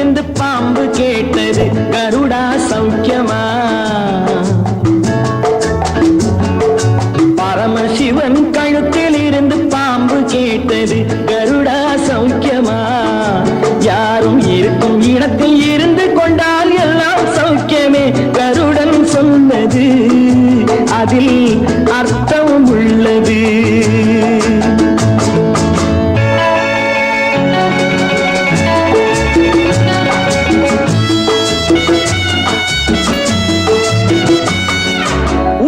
இருந்து பாம்பு கேட்டது கருடா சௌக்கியமா? பரமசிவன் கழுத்தில் இருந்து பாம்பு கேட்டது கருடா சௌக்கியமா? யாரும் இருக்கும் இடத்தில் இருந்து கொண்டால் எல்லாம் சௌக்கியமே கருடன் சொன்னது, அதில் அர்த்தம் உள்ளது.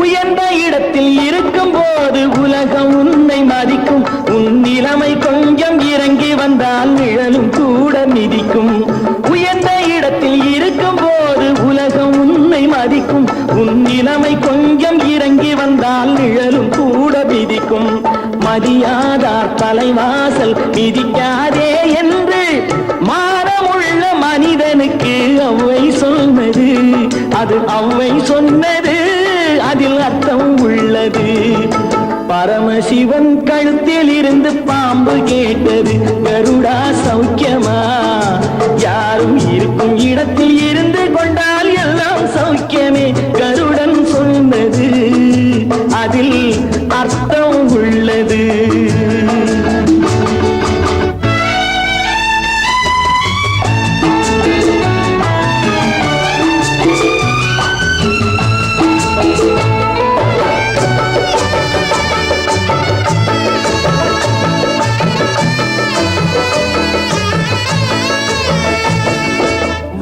உயர்ந்த இடத்தில் இருக்கும் போது உலகம் உன்னை மதிக்கும், உன் நிலைமை கொஞ்சம் இறங்கி வந்தால் நிழலும் கூட மிதிக்கும். உயர்ந்த இடத்தில் இருக்கும் போது உலகம் உன்னை மதிக்கும், உன் நிலைமை கொஞ்சம் இறங்கி வந்தால் நிழலும் கூட மிதிக்கும். மதியாதார் தலைவாசல் மிதிக்காதே என்று மானமுள்ள மனிதனுக்கு அவ்வை சொன்னது, அது அவ்வை சொன்னது, அதில் அர்த்தம் உள்ளது. பரமசிவன் கழுத்தில் இருந்து பாம்பு கேட்டது கருடா சௌக்கியமா? யாரும் இருக்கும் இடத்தில் இருந்து கொண்டால் எல்லாம் சௌக்கியமே கருடன் சொன்னது, அதில் அர்த்தம் உள்ளது.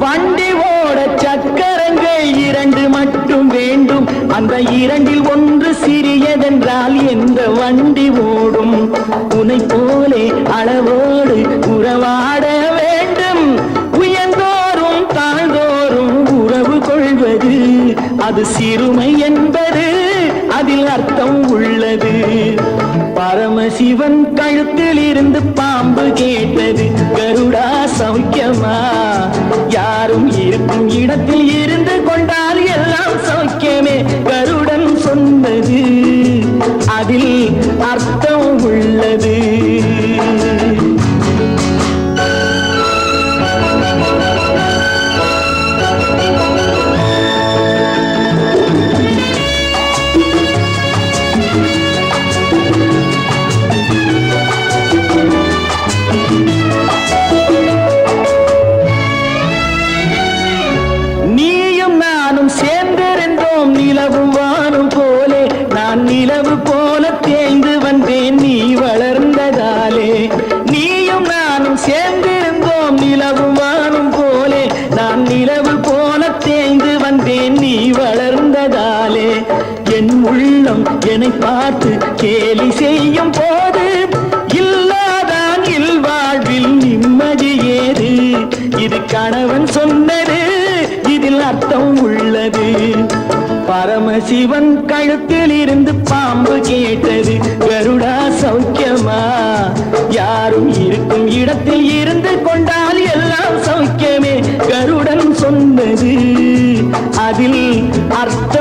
வண்டி ஓட சக்கரங்கள் இரண்டு மட்டும் வேண்டும், அந்த இரண்டில் ஒன்று சிறியதென்றால் எந்த வண்டி ஓடும்? உன்னை போலே அளவோடு உறவாட வேண்டும், உயர்ந்தோறும் தாழ்ந்தோறும் உறவு கொள்வது அது சிறுமை என்பது, அதில் அர்த்தம் உள்ளது. பரமசிவன் கழுத்தில் இருந்து பாம்பு கேட்டது கருடா சௌக்கியமா? யாரும் இருக்கும் இடத்தில் இருந்து கொண்டால் எல்லாம் சௌக்கியமே கருடன் சொன்னது, அதில் அர்த்தம் உள்ளது. நிலவும் வானும் போலே நான் நிலவு போல தேய்ந்து வந்தேன் நீ வளர்ந்ததாலே. நீயும் நானும் சேர்ந்திருந்தோம் நிலவும் வானும் போலே நான் நிலவு போல தேய்ந்து வந்தேன் நீ வளர்ந்ததாலே. என் உள்ளம் என்னை பார்த்து கேலி செய்யும் போது இல்லாதான் இல்வாழ்வில் நிம்மதி ஏது? இது கணவன் சொன்னது, இதில் அர்த்தம் உள்ளது. பரமசிவன் கழுத்தில் இருந்து பாம்பு கேட்டது கருடா சௌக்கியமா? யாரும் இருக்கும் இடத்தில் இருந்து கொண்டால் எல்லாம் சௌக்கியமே கருடன் சொன்னது, அதில் அர்த்தம்